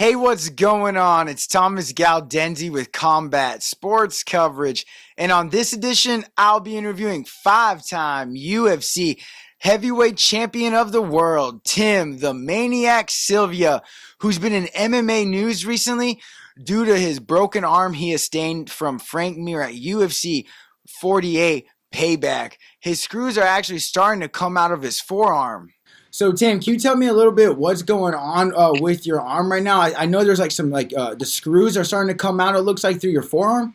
Hey, what's going on? It's Thomas Galdenzi with Combat Sports Coverage. And on this edition, I'll be interviewing five-time UFC heavyweight champion of the world, Tim the Maniac Sylvia, who's been in MMA news recently due to his broken arm he sustained from Frank Mir at UFC 48 Payback. His screws are actually starting to come out of his forearm. So Tim, can you tell me a little bit what's going on with your arm right now? I know there's like some the screws are starting to come out. It looks like through your forearm.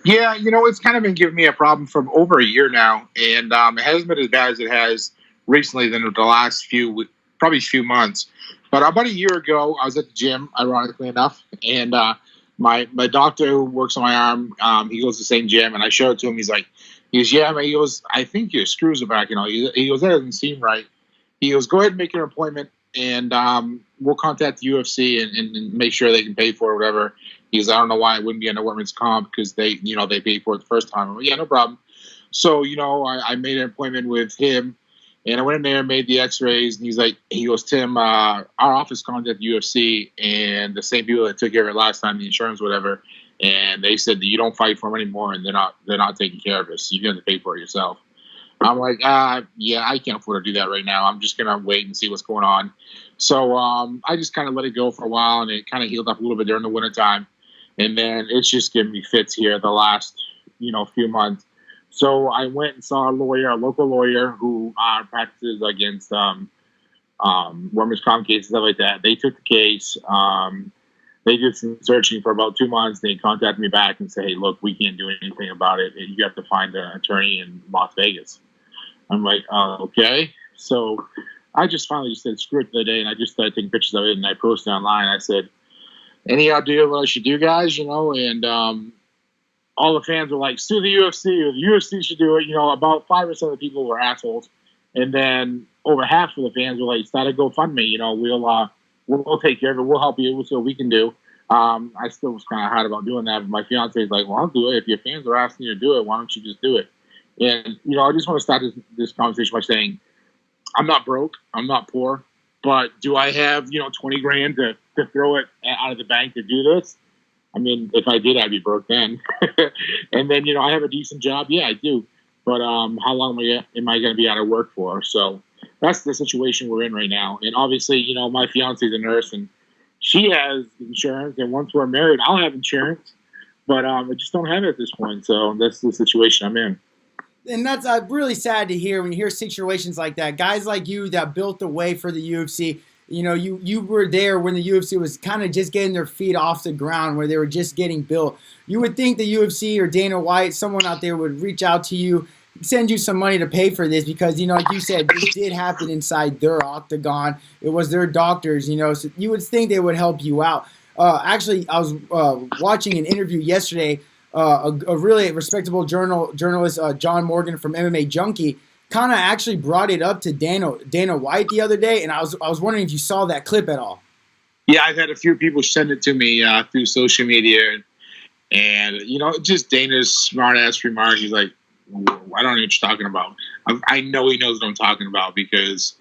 Yeah, it's kind of been giving me a problem for over a year now, and it hasn't been as bad as it has recently than the last probably few months. But about a year ago, I was at the gym, ironically enough, and my doctor who works on my arm, he goes to the same gym, and I showed it to him. He goes, yeah, man. He goes, I think your screws are back. He goes, that doesn't seem right. He goes, go ahead and make your appointment, and we'll contact the UFC and make sure they can pay for it or whatever. He goes, I don't know why it wouldn't be under workman's comp because they paid for it the first time. I'm like, yeah, no problem. So, I made an appointment with him, and I went in there and made the x-rays, and he goes, Tim, our office contacted the UFC, and the same people that took care of it last time, the insurance, whatever, and they said that you don't fight for them anymore, and they're not taking care of it, so you're going to pay for it yourself. I'm like, yeah, I can't afford to do that right now. I'm just going to wait and see what's going on. So I just kind of let it go for a while, and it kind of healed up a little bit during the wintertime. And then it's just giving me fits here the last, few months. So I went and saw a local lawyer who practices against workers' comp cases, stuff like that. They took the case. They did some searching for about 2 months. They contacted me back and said, hey, look, we can't do anything about it. You have to find an attorney in Las Vegas. I'm like, okay. So I just finally said screw it the other day, and I just started taking pictures of it, and I posted online. I said, any idea what I should do, guys? And all the fans were like, sue the UFC, or the UFC should do it. About 5% of the people were assholes. And then over half of the fans were like, start a GoFundMe. We'll take care of it. We'll help you. We'll see what we can do. I still was kind of hard about doing that, but my fiance is like, well, I'll do it. If your fans are asking you to do it, why don't you just do it? And, I just want to start this conversation by saying I'm not broke. I'm not poor. But do I have, 20 grand to throw it out of the bank to do this? I mean, if I did, I'd be broke then. And then, I have a decent job. Yeah, I do. But how long am I going to be out of work for? So that's the situation we're in right now. And obviously, my fiance is a nurse, and she has insurance. And once we're married, I'll have insurance. But I just don't have it at this point. So that's the situation I'm in. And that's really sad to hear when you hear situations like that. Guys like you that built the way for the UFC. You were there when the UFC was kind of just getting their feet off the ground, where they were just getting built. You would think the UFC or Dana White, someone out there, would reach out to you, send you some money to pay for this because, like you said, this did happen inside their octagon. It was their doctors, so you would think they would help you out. Actually, I was watching an interview yesterday. A really respectable journalist, John Morgan from MMA Junkie, kind of actually brought it up to Dana White the other day, and I was wondering if you saw that clip at all. Yeah, I've had a few people send it to me through social media, and just Dana's smart-ass remark. He's like, I don't know what you're talking about. I know he knows what I'm talking about because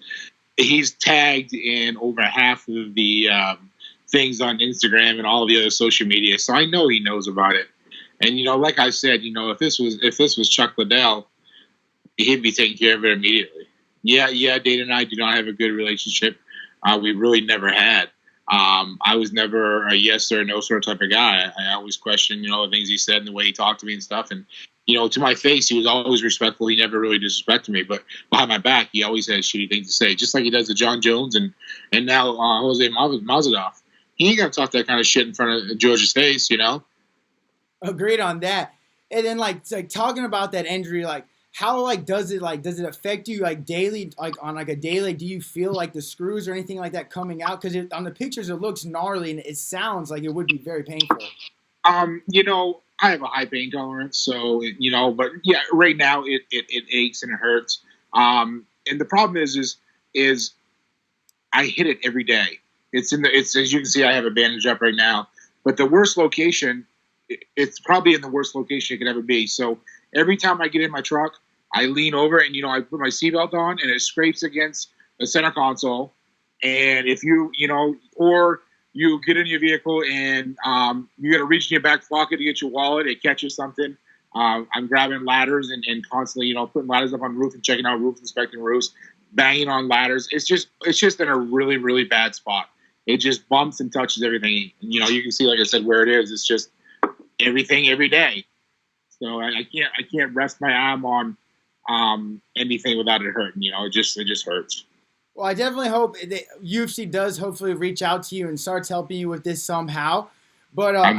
he's tagged in over half of the things on Instagram and all the other social media, so I know he knows about it. And like I said, if this was Chuck Liddell, he'd be taking care of it immediately. Yeah, Dana and I do not have a good relationship. We really never had. I was never a yes or no sort of type of guy. I always questioned, the things he said and the way he talked to me and stuff. And to my face, he was always respectful. He never really disrespected me, but behind my back, he always had shitty things to say, just like he does to John Jones and now Jose Masvidal. He ain't gonna talk that kind of shit in front of George's face, Agreed on that. And then like talking about that injury, how does it affect you daily, on a daily? Do you feel like the screws or anything like that coming out? Because on the pictures it looks gnarly and it sounds like it would be very painful. I have a high pain tolerance, so but yeah, right now it aches and it hurts. And the problem is I hit it every day. It's as you can see, I have a bandage up right now, but the worst location. It's probably in the worst location it could ever be. So every time I get in my truck, I lean over and, I put my seatbelt on and it scrapes against the center console. And if or you get in your vehicle and you got to reach in your back pocket to get your wallet. It catches something. I'm grabbing ladders and constantly, putting ladders up on the roof and checking out roofs, inspecting roofs, banging on ladders. It's just in a really, really bad spot. It just bumps and touches everything. You can see, like I said, where it is. It's just everything every day. So I can't rest my arm on anything without it hurting. It just hurts. Well, I definitely hope that UFC does hopefully reach out to you and starts helping you with this somehow. But I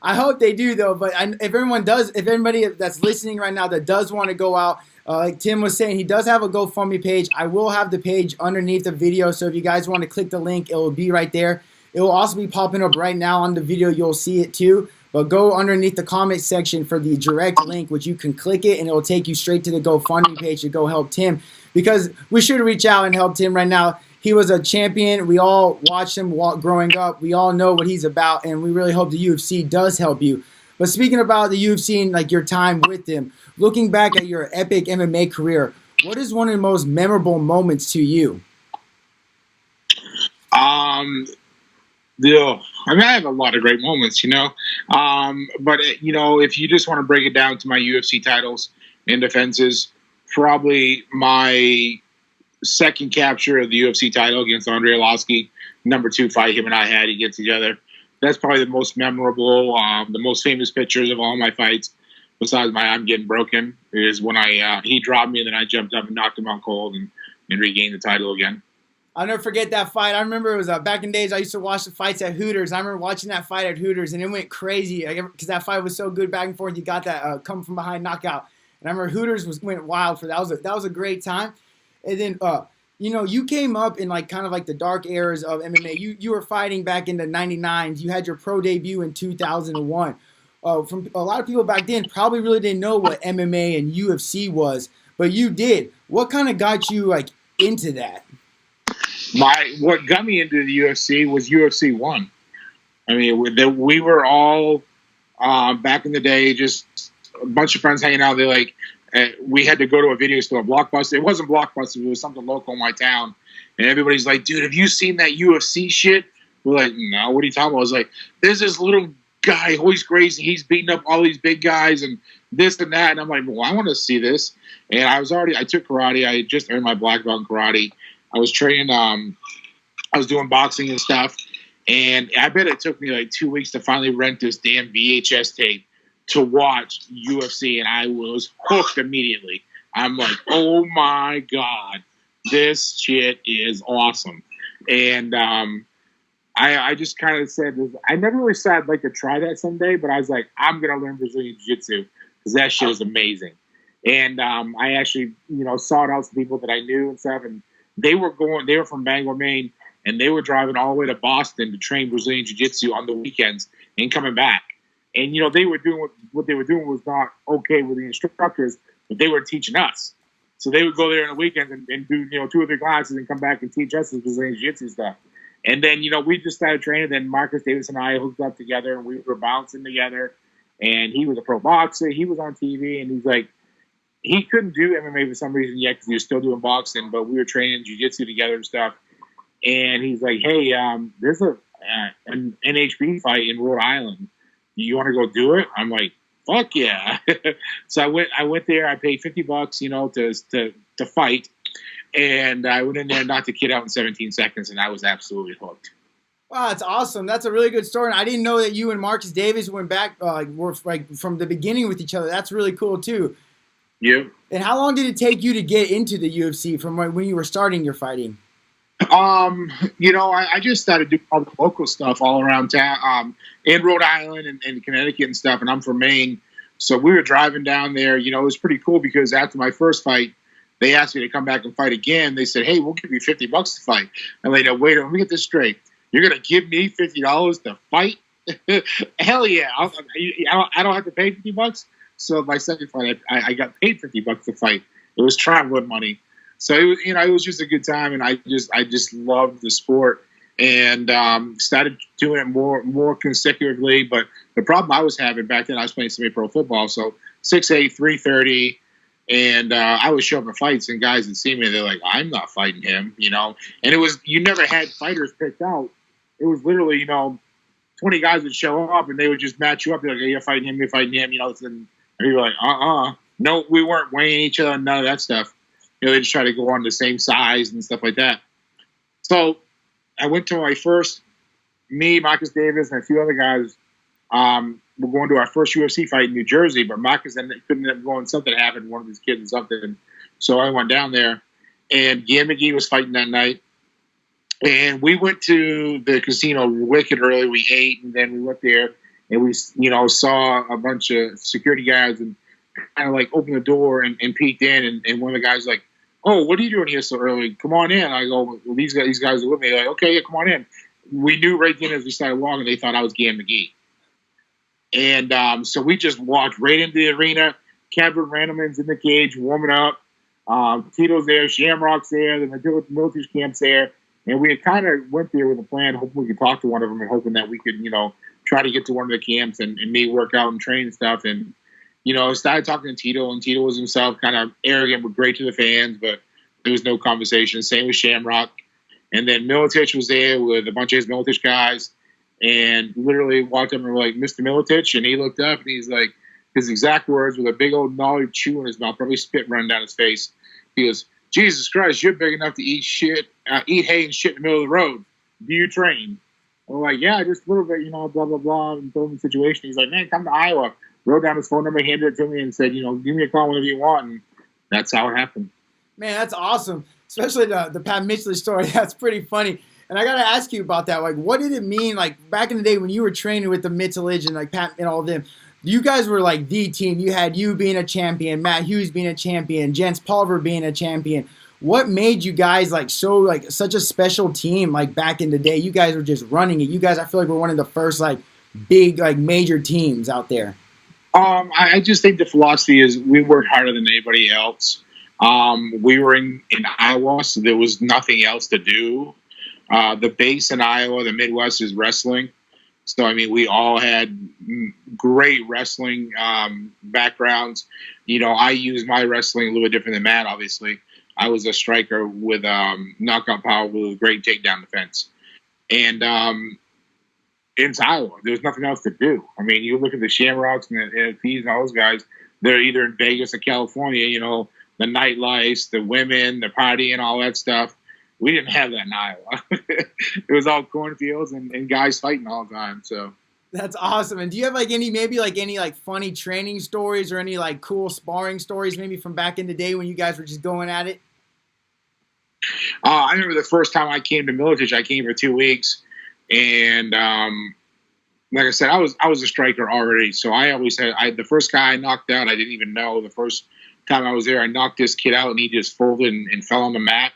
hope they do though. But if anybody that's listening right now that does want to go out, like Tim was saying, he does have a GoFundMe page. I will have the page underneath the video, so if you guys want to click the link, it will be right there. It will also be popping up right now on the video. You'll see it too. But go underneath the comment section for the direct link, which you can click it, and it will take you straight to the GoFundMe page to go help Tim. Because we should reach out and help Tim right now. He was a champion. We all watched him growing up. We all know what he's about, and we really hope the UFC does help you. But speaking about the UFC and like your time with them, looking back at your epic MMA career, what is one of the most memorable moments to you? I have a lot of great moments, but if you just want to break it down to my UFC titles and defenses, probably my second capture of the UFC title against Andre Arlovski, number 2 fight him and I had against each other. That's probably the most memorable, the most famous pictures of all my fights, besides my arm getting broken, is when he dropped me and then I jumped up and knocked him out cold and regained the title again. I'll never forget that fight. I remember it was back in days I used to watch the fights at Hooters. I remember watching that fight at Hooters, and it went crazy because that fight was so good back and forth. You got that come from behind knockout. And I remember Hooters went wild for that. That was a great time. And then, you came up in kind of the dark eras of MMA. You were fighting back in the 99s. You had your pro debut in 2001. From a lot of people back then probably really didn't know what MMA and UFC was, but you did. What kind of got you into that? What got me into the UFC was UFC 1. I mean, we were all back in the day, just a bunch of friends hanging out. We had to go to a video store, Blockbuster. It wasn't Blockbuster; it was something local in my town. And everybody's like, "Dude, have you seen that UFC shit?" We're like, "No, what are you talking about?" I was like, "There's this little guy, Hoist Gracie. He's beating up all these big guys and this and that." And I'm like, "Well, I want to see this." And I took karate. I had just earned my black belt in karate. I was training. I was doing boxing and stuff, and I bet it took me 2 weeks to finally rent this damn VHS tape to watch UFC, and I was hooked immediately. I'm like, oh my god, this shit is awesome. And I just kind of said, I never really said I'd like to try that someday, but I was like, I'm gonna learn Brazilian Jiu-Jitsu because that shit is amazing. And I actually, sought out some people that I knew and stuff, and they were from Bangor, Maine, and they were driving all the way to Boston to train Brazilian Jiu-Jitsu on the weekends and coming back. And, they were doing what they were doing was not okay with the instructors, but they were teaching us. So they would go there on the weekends and do, 2 or 3 classes and come back and teach us the Brazilian Jiu-Jitsu stuff. And then, we just started training. Then Marcus Davis and I hooked up together, and we were bouncing together. And he was a pro boxer. He was on TV, and he's like, he couldn't do MMA for some reason yet because he was still doing boxing, but we were training jiu-jitsu together and stuff. And he's like, hey, there's an NHB fight in Rhode Island. Do you want to go do it? I'm like, fuck yeah. So I went there. I paid $50, to fight. And I went in there and knocked the kid out in 17 seconds, and I was absolutely hooked. Wow, that's awesome. That's a really good story. And I didn't know that you and Marcus Davis went back, were from the beginning with each other. That's really cool, too. Yeah. And how long did it take you to get into the UFC from when you were starting your fighting? I just started doing all the local stuff all around town, in Rhode Island and Connecticut and stuff. And I'm from Maine. So we were driving down there. It was pretty cool because after my first fight, they asked me to come back and fight again. They said, hey, we'll give you $50 to fight. And they go, wait, let me get this straight. You're going to give me $50 to fight? Hell yeah. I don't have to pay $50. So my second fight, I got paid $50 to fight. It was traveling money. So it was just a good time, and I just loved the sport and started doing it more consecutively. But the problem I was having back then, I was playing semi-pro football, so 6'8", 330, and I would show up at fights, and guys would see me, they're like, I'm not fighting him, And it was, you never had fighters picked out it was literally, 20 guys would show up and they would just match you up. They're like, hey, you're fighting him, and we were like, no, we weren't weighing each other, none of that stuff. They just try to go on the same size and stuff like that. So I went to my first, me, Marcus Davis, and a few other guys. We're going to our first UFC fight in New Jersey, but Marcus couldn't end up going. Something happened, one of his kids or something. So I went down there, and Guy McGee was fighting that night. And we went to the casino wicked early. We ate, and then we went there, and we, saw a bunch of security guys and kind of like opened the door and peeked in. And one of the guys was like, oh, what are you doing here so early? Come on in. I go, well, these guys are with me. They're like, okay, yeah, come on in. We knew right then as we started walking, they thought I was Guy McGee. And so we just walked right into the arena. Kevin Randleman's in the cage warming up. Tito's there. Shamrock's there. The Miletich camp's there. And we had kind of went there with a plan, hoping we could talk to one of them and hoping that we could, try to get to one of the camps and me work out and train and stuff. And, I started talking to Tito, and Tito was himself kind of arrogant but great to the fans, but there was no conversation. Same with Shamrock. And then Miletich was there with a bunch of his Miletich guys. And literally walked up and were like, Mr. Miletich. And he looked up and he's like, his exact words with a big old gnarly chew in his mouth, probably spit running down his face. He goes, Jesus Christ, you're big enough to eat hay and shit in the middle of the road. Do you train? I'm like, yeah, just a little bit, blah, blah, blah, and told him the situation. He's like, man, come to Iowa. Wrote down his phone number, handed it to me, and said, give me a call whenever you want. And that's how it happened. Man, that's awesome. Especially the Pat Mitchell story. That's pretty funny. And I got to ask you about that. Like, what did it mean, like, back in the day when you were training with the Miletich and, like, Pat and all of them? You guys were, like, the team. You had you being a champion, Matt Hughes being a champion, Jens Pulver being a champion. What made you guys, like, so, like, such a special team, like, back in the day? You guys were just running it. You guys, I feel like, were one of the first, like, big, like, major teams out there. I just think the philosophy is we work harder than anybody else. We were in Iowa, so there was nothing else to do. The base in Iowa, the Midwest, is wrestling. So, I mean, we all had great wrestling backgrounds. I use my wrestling a little bit different than Matt, obviously. I was a striker with knockout power with a great takedown defense. And it's Iowa. There's nothing else to do. I mean, you look at the Shamrocks and the NFTs and all those guys, they're either in Vegas or California, the nightlife, the women, the party, and all that stuff. We didn't have that in Iowa. It was all cornfields and guys fighting all the time. So that's awesome. And do you have like any funny training stories or any like cool sparring stories maybe from back in the day when you guys were just going at it? I remember the first time I came to Miletich, I came for 2 weeks, and like I said, I was a striker already. So I always had the first guy I knocked out, I didn't even know. The first time I was there, I knocked this kid out, and he just folded and fell on the mat.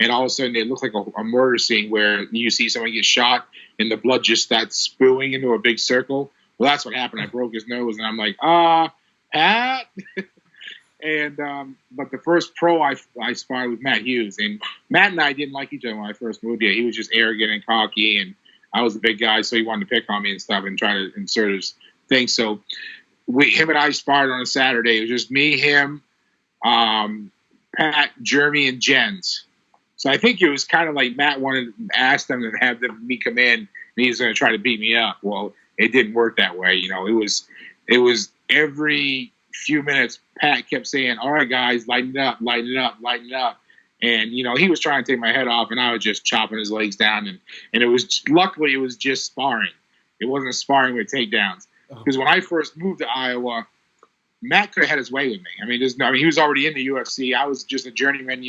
And all of a sudden, it looked like a murder scene where you see someone get shot and the blood just starts spewing into a big circle. Well, that's what happened. I broke his nose, and I'm like, Pat. And but the first pro I sparred with Matt Hughes, and Matt and I didn't like each other when I first moved here. He was just arrogant and cocky, and I was a big guy, so he wanted to pick on me and stuff and try to insert his thing. So him and I sparred on a Saturday. It was just me, him, Pat, Jeremy, and Jens. So I think it was kind of like Matt asked them to have me come in, and he was going to try to beat me up. Well, it didn't work that way. It was every few minutes, Pat kept saying, all right, guys, lighten it up, lighten it up, lighten it up. And, he was trying to take my head off, and I was just chopping his legs down. And luckily, it was just sparring. It wasn't sparring with takedowns. Because when I first moved to Iowa, Matt could have had his way with me. I mean, he was already in the UFC. I was just a journeyman,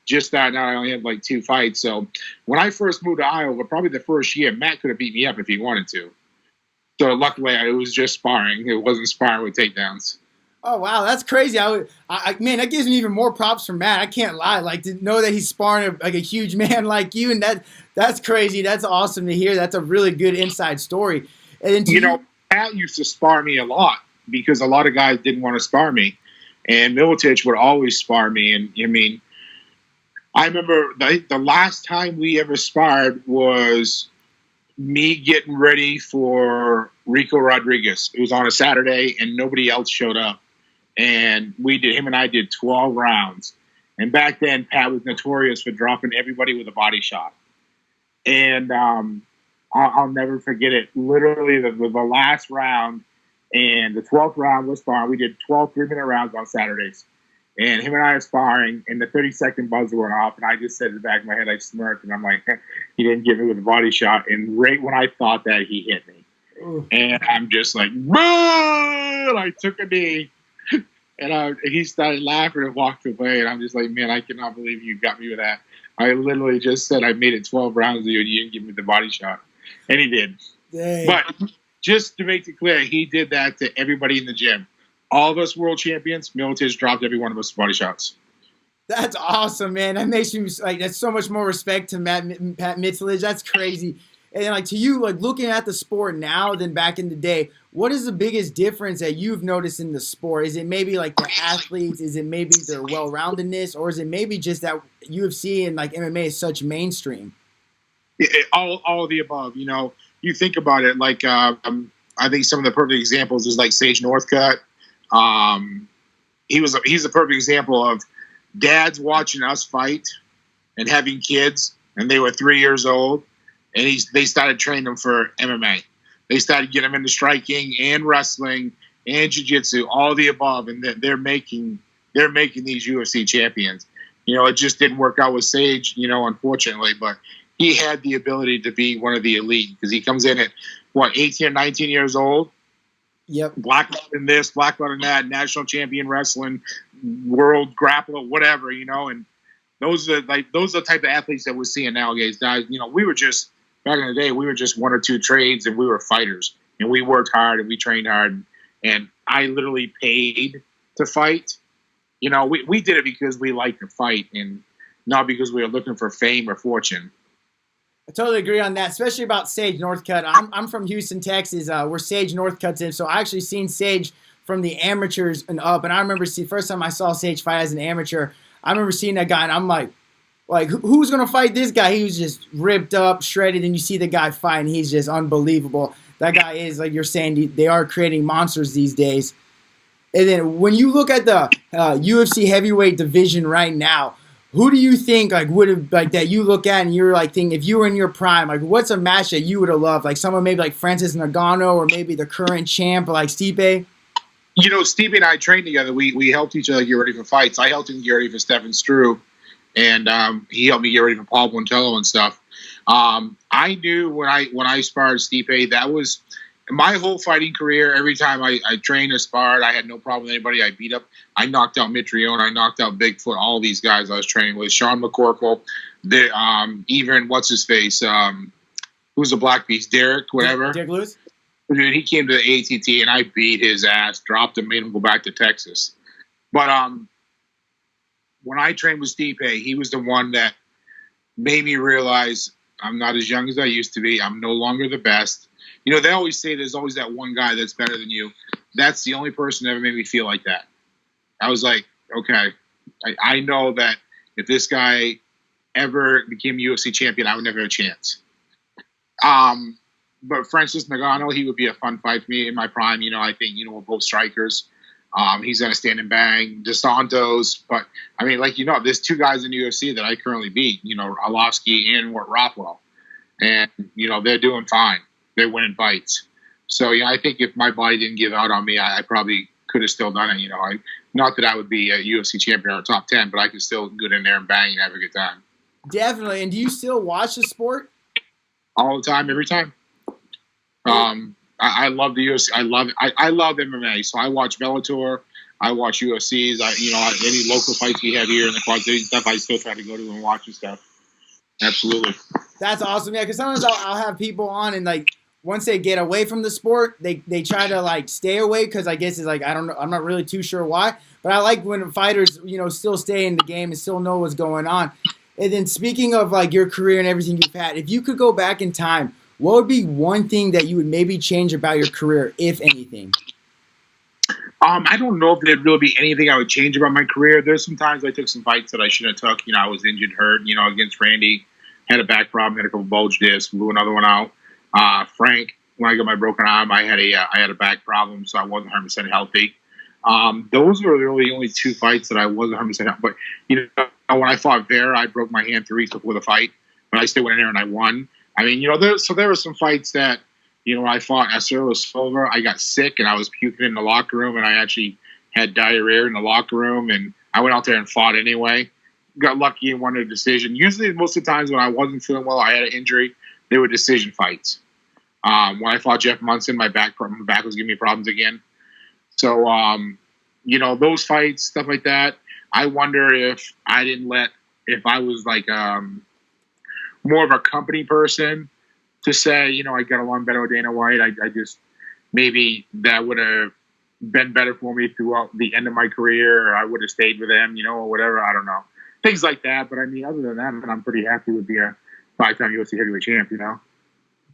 just that. Now I only had like 2 fights. So when I first moved to Iowa, probably the first year, Matt could have beat me up if he wanted to. So luckily, it was just sparring. It wasn't sparring with takedowns. Oh wow, that's crazy! Man, that gives me even more props from Matt. I can't lie. Like to know that he's sparring like a huge man like you, and that's crazy. That's awesome to hear. That's a really good inside story. And then Pat used to spar me a lot because a lot of guys didn't want to spar me, and Miletich would always spar me. And I remember the last time we ever sparred was me getting ready for Rico Rodriguez. It was on a Saturday, and nobody else showed up. And him and I did 12 rounds. And back then, Pat was notorious for dropping everybody with a body shot. And I'll never forget it. Literally, the last round and the 12th round was sparring. We did 12 3-minute rounds on Saturdays. And him and I are sparring, and the 30-second buzzer went off, and I just said in the back of my head, I smirked, and I'm like, he didn't get me with a body shot. And right when I thought that, he hit me. Ooh. And I'm just like, "Boo!" I took a knee, and he started laughing and walked away. And I'm just like, man, I cannot believe you got me with that. I literally just said I made it 12 rounds with you, and you didn't give me the body shot. And he did. Dang. But just to make it clear, he did that to everybody in the gym. All of us world champions, Miletich dropped every one of us body shots. That's awesome, man. That makes me like, that's so much more respect to Pat Miletich. That's crazy. And like to you, like looking at the sport now than back in the day, what is the biggest difference that you've noticed in the sport? Is it maybe like the athletes? Is it maybe their well-roundedness? Or is it maybe just that UFC and like MMA is such mainstream? All of the above. You know, you think about it, like I think some of the perfect examples is like Sage Northcutt. He's a perfect example of dads watching us fight and having kids, and they were 3 years old, and they started training them for MMA. They started getting them into striking and wrestling and jiu-jitsu, all the above, and they're making these UFC champions. You know, it just didn't work out with Sage, you know, unfortunately, but he had the ability to be one of the elite because he comes in at 18 or 19 years old. Yep. Black belt in this, black belt in that, national champion wrestling, world grappler, whatever, you know. And those are the type of athletes that we're seeing nowadays. Guys, you know, we were just back in the day, we were just one or two trades, and we were fighters, and we worked hard and we trained hard. And I literally paid to fight. You know, we did it because we liked to fight, and not because we were looking for fame or fortune. I totally agree on that, especially about Sage Northcutt. I'm from Houston, Texas, where Sage Northcutt's in. So I actually seen Sage from the amateurs and up. And I remember first time I saw Sage fight as an amateur, I remember seeing that guy, and I'm like who's going to fight this guy? He was just ripped up, shredded, and you see the guy fight, and he's just unbelievable. That guy is, like you're saying, they are creating monsters these days. And then when you look at the UFC heavyweight division right now, who do you think like would have like that you look at and you're like thinking if you were in your prime, like what's a match that you would have loved? Like someone maybe like Francis Ngannou or maybe the current champ like Stipe? You know, Stipe and I trained together. We helped each other get ready for fights. I helped him get ready for Stephen Struve, and he helped me get ready for Paul Bontello and stuff. I knew when I sparred Stipe, that was my whole fighting career. Every time I trained or sparred, I had no problem with anybody. I knocked out Mitrione. I knocked out Bigfoot. All these guys I was training with. Sean McCorkle. Even what's his face? Who's the black beast? Derek, whatever. Derek Lewis. Dude, he came to the ATT and I beat his ass. Dropped him, made him go back to Texas. But when I trained with Stipe, he was the one that made me realize I'm not as young as I used to be. I'm no longer the best. You know, they always say there's always that one guy that's better than you. That's the only person that ever made me feel like that. I was like, okay, I know that if this guy ever became UFC champion, I would never have a chance. But Francis Ngannou, he would be a fun fight for me in my prime. You know, I think, you know, we're both strikers. He's going to stand and bang. Dos Santos. But, I mean, like, you know, there's two guys in the UFC that I currently beat, you know, Arlovsky and Rothwell. And, you know, they're doing fine. They're winning fights. So, you know, I think if my body didn't give out on me, I probably could have still done it. You know, not that I would be a UFC champion or top 10, but I could still get in there and bang and have a good time. Definitely. And do you still watch the sport? All the time, every time. I love the UFC. I love MMA. So I watch Bellator. I watch UFCs. Any local fights we have here in the Quad Cities stuff, I still try to go to and watch and stuff. Absolutely. That's awesome. Yeah, because sometimes I'll have people on and like once they get away from the sport, they try to like stay away because I guess it's like I don't know. I'm not really too sure why, but I like when fighters still stay in the game and still know what's going on. And then speaking of like your career and everything you've had, if you could go back in time, what would be one thing that you would maybe change about your career, if anything? I don't know if there'd really be anything I would change about my career. There's some times I took some fights that I shouldn't have took. I was injured, hurt, against Randy. Had a back problem, had a couple bulge discs, blew another one out. Frank, when I got my broken arm, I had a back problem, so I wasn't 100% healthy. Those were really the only two fights that I wasn't 100% healthy. But, when I fought Vera, I broke my hand 3 weeks before the fight, but I still went in there and I won. I mean, there were some fights that, I fought Sylvia. I got sick and I was puking in the locker room, and I actually had diarrhea in the locker room, and I went out there and fought anyway. Got lucky and won a decision. Usually, most of the times when I wasn't feeling well, I had an injury, they were decision fights. When I fought Jeff Munson, my back was giving me problems again. So, those fights, stuff like that, I wonder if I was like more of a company person to say, I got along better with Dana White. I just, maybe that would have been better for me throughout the end of my career, or I would have stayed with them, or whatever. I don't know. Things like that. But I mean, other than that, I'm pretty happy with being a 5-time UFC heavyweight champ,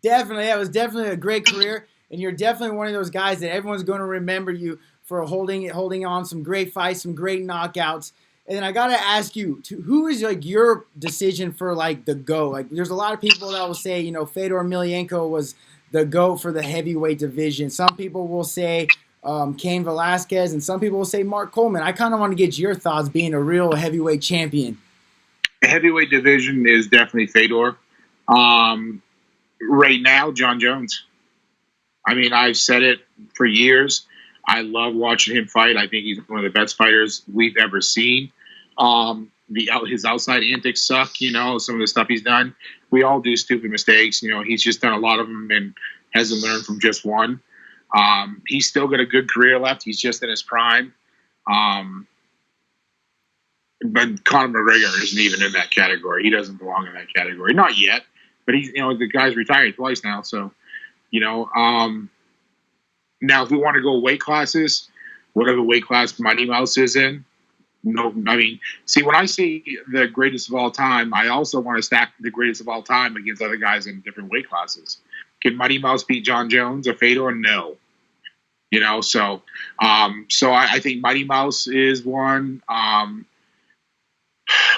Definitely. It was definitely a great career. And you're definitely one of those guys that everyone's going to remember you for holding on some great fights, some great knockouts. And then I got to ask you, who is like your decision for like the GOAT? Like, there's a lot of people that will say, Fedor Emelianenko was the GOAT for the heavyweight division. Some people will say Cain Velasquez, and some people will say Mark Coleman. I kind of want to get your thoughts being a real heavyweight champion. The heavyweight division is definitely Fedor. Right now, John Jones. I mean, I've said it for years. I love watching him fight. I think he's one of the best fighters we've ever seen. His outside antics suck, some of the stuff he's done. We all do stupid mistakes. He's just done a lot of them and hasn't learned from just one. He's still got a good career left. He's just in his prime. But Conor McGregor isn't even in that category. He doesn't belong in that category. Not yet. But he's, the guy's retired twice now. So, now if we want to go weight classes, whatever weight class Mighty Mouse is in, no, I mean, see, when I see the greatest of all time, I also want to stack the greatest of all time against other guys in different weight classes. Can Mighty Mouse beat John Jones or Fedor? No. So I think Mighty Mouse is one.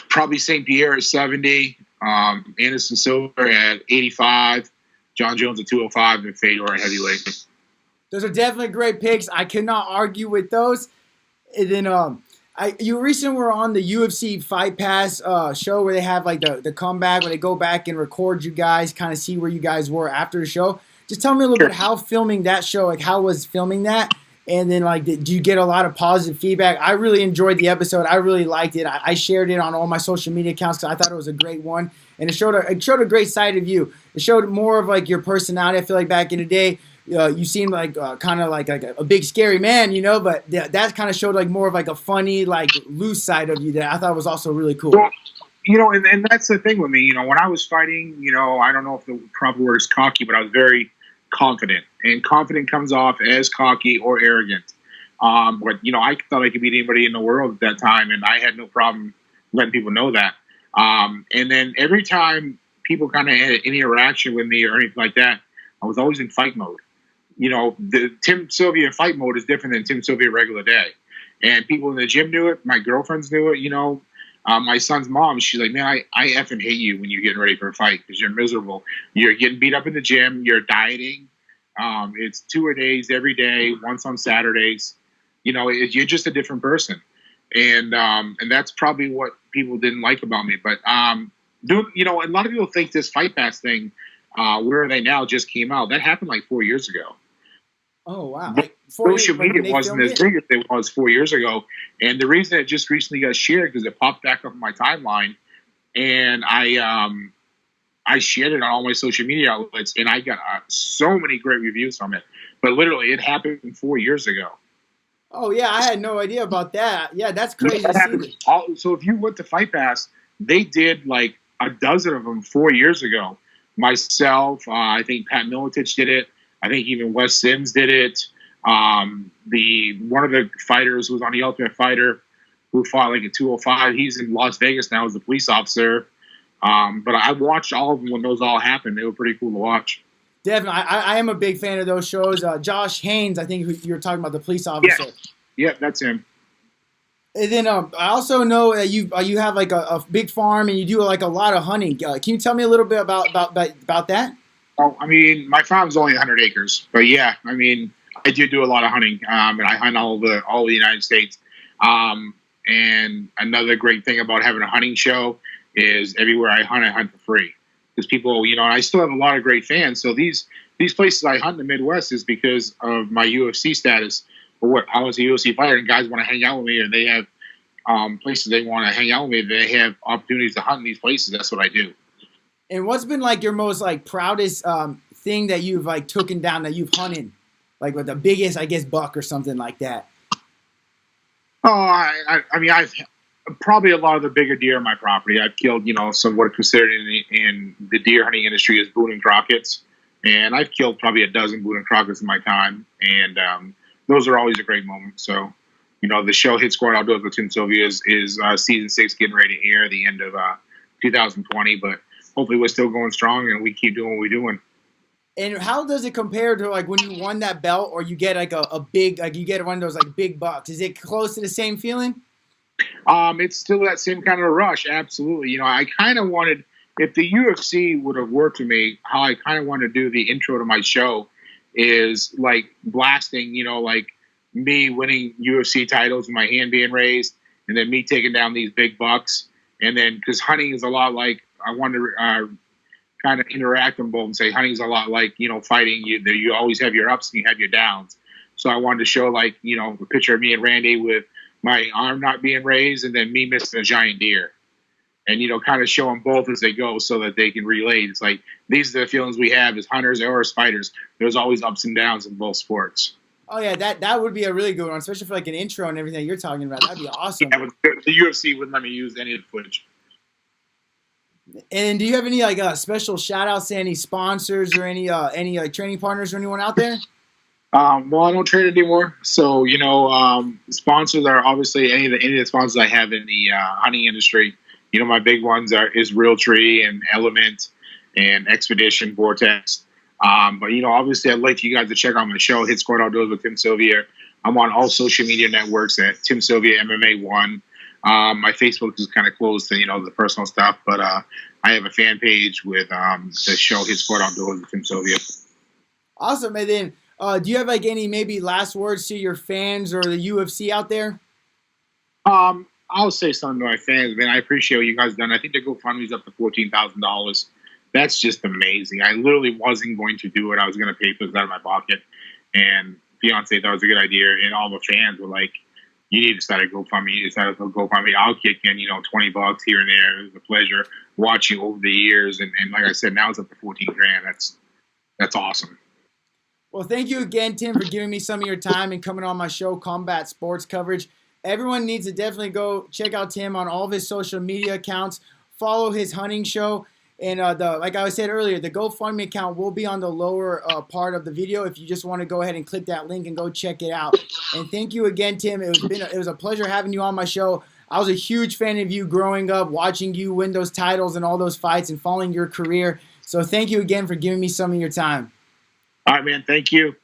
Probably St. Pierre at 70. Anderson Silva at 85. John Jones at 205, and Fedor at heavyweight. Those are definitely great picks. I cannot argue with those. And then you recently were on the UFC Fight Pass show where they have like the comeback, where they go back and record you guys, kind of see where you guys were after the show. Just tell me a little bit how filming that show, like how was filming that? And then like, did you get a lot of positive feedback? I really enjoyed the episode. I really liked it. I shared it on all my social media accounts because I thought it was a great one. And it showed a great side of you. It showed more of like your personality. I feel like back in the day, you seemed like kind of like a big scary man, but that kind of showed like more of like a funny, like loose side of you that I thought was also really cool. Well, and that's the thing with me. When I was fighting, I don't know if the proper word is cocky, but I was very confident. And confident comes off as cocky or arrogant. But I thought I could beat anybody in the world at that time, and I had no problem letting people know that. And then every time people kind of had any interaction with me or anything like that, I was always in fight mode. The Tim Sylvia fight mode is different than Tim Sylvia regular day. And people in the gym knew it. My girlfriends knew it, my son's mom, she's like, man, I effing hate you when you're getting ready for a fight because you're miserable. You're getting beat up in the gym. You're dieting. It's 2-a-days every day, once on Saturdays. You're just a different person. And that's probably what people didn't like about me. But, a lot of people think this Fight Pass thing, Where Are They Now, just came out. That happened like 4 years ago. Oh, wow. Social media wasn't as big as it was 4 years ago. And the reason it just recently got shared because it popped back up on my timeline. And I shared it on all my social media outlets, and I got so many great reviews from it. But literally, it happened 4 years ago. Oh, yeah, I had no idea about that. Yeah, that's crazy to see. So if you went to Fight Pass, they did like a dozen of them 4 years ago. Myself, I think Pat Miletich did it. I think even Wes Sims did it. One of the fighters who was on the Ultimate Fighter who fought like at 205, he's in Las Vegas now as a police officer. But I watched all of them when those all happened. They were pretty cool to watch. Definitely. I am a big fan of those shows. Josh Haynes, I think you were talking about, the police officer. Yeah, that's him. And then I also know that you have like a big farm and you do like a lot of hunting. Can you tell me a little bit about that? Oh, I mean, my farm's only 100 acres. But yeah, I mean, I do a lot of hunting. And I hunt all the United States. And another great thing about having a hunting show is everywhere I hunt for free. because people, and I still have a lot of great fans. So these places I hunt in the Midwest is because of my UFC status, or what I was a UFC fighter, and guys want to hang out with me, and they have places they want to hang out with me. They have opportunities to hunt in these places. That's what I do. And what's been like your most like proudest thing that you've like taken down that you've hunted, like with the biggest, I guess, buck or something like that? Oh, I mean, I've probably a lot of the bigger deer on my property. I've killed, some what are considered in the deer hunting industry as Boone and Crockett's, and I've killed probably a dozen Boone and Crockett's in my time, and those are always a great moment. So, the show Hit Squad Outdoors with Tim Sylvia is season 6 getting ready to air at the end of 2020, but hopefully we're still going strong and we keep doing what we're doing. And how does it compare to like when you won that belt, or you get like a big, like you get one of those like big bucks? Is it close to the same feeling? It's still that same kind of a rush. Absolutely. I kind of wanted, if the UFC would have worked for me, how I kind of wanted to do the intro to my show is like blasting, like me winning UFC titles with my hand being raised, and then me taking down these big bucks. And then, because hunting is a lot like, I wanted to kind of interact them both and say hunting is a lot like, fighting. You always have your ups and you have your downs. So I wanted to show like, a picture of me and Randy with my arm not being raised and then me missing a giant deer. And, kind of show them both as they go so that they can relate. It's like, these are the feelings we have as hunters or as fighters. There's always ups and downs in both sports. Oh, yeah, that would be a really good one, especially for like an intro and everything you're talking about. That'd be awesome. Yeah, but the UFC wouldn't let me use any of the footage. And do you have any like special shout outs to any sponsors or any like training partners or anyone out there? Well, I don't train anymore, so sponsors are obviously any of the sponsors I have in the hunting industry. My big ones is Realtree and Element and Expedition Vortex. But obviously, I'd like you guys to check out my show, Hit Squad Outdoors with Tim Sylvia. I'm on all social media networks at Tim Sylvia MMA 1. My Facebook is kind of closed to the personal stuff, but I have a fan page with the show Hit Squad Outdoors with Tim Sylvia. Awesome. And then, do you have like any maybe last words to your fans or the UFC out there? I'll say something to my fans, man. I appreciate what you guys done. I think the GoFundMe's up to $14,000. That's just amazing. I literally wasn't going to do it. I was going to pay for this out of my pocket, and Beyonce thought it was a good idea, and all the fans were like, you need to start a GoFundMe. You need to start a GoFundMe. I'll kick in, $20 here and there. It was a pleasure watching over the years. And like I said, now it's up to $14,000. That's awesome. Well, thank you again, Tim, for giving me some of your time and coming on my show, Combat Sports Coverage. Everyone needs to definitely go check out Tim on all of his social media accounts. Follow his hunting show. And like I said earlier, the GoFundMe account will be on the lower part of the video if you just want to go ahead and click that link and go check it out. And thank you again, Tim. It was a pleasure having you on my show. I was a huge fan of you growing up, watching you win those titles and all those fights and following your career. So thank you again for giving me some of your time. All right, man. Thank you.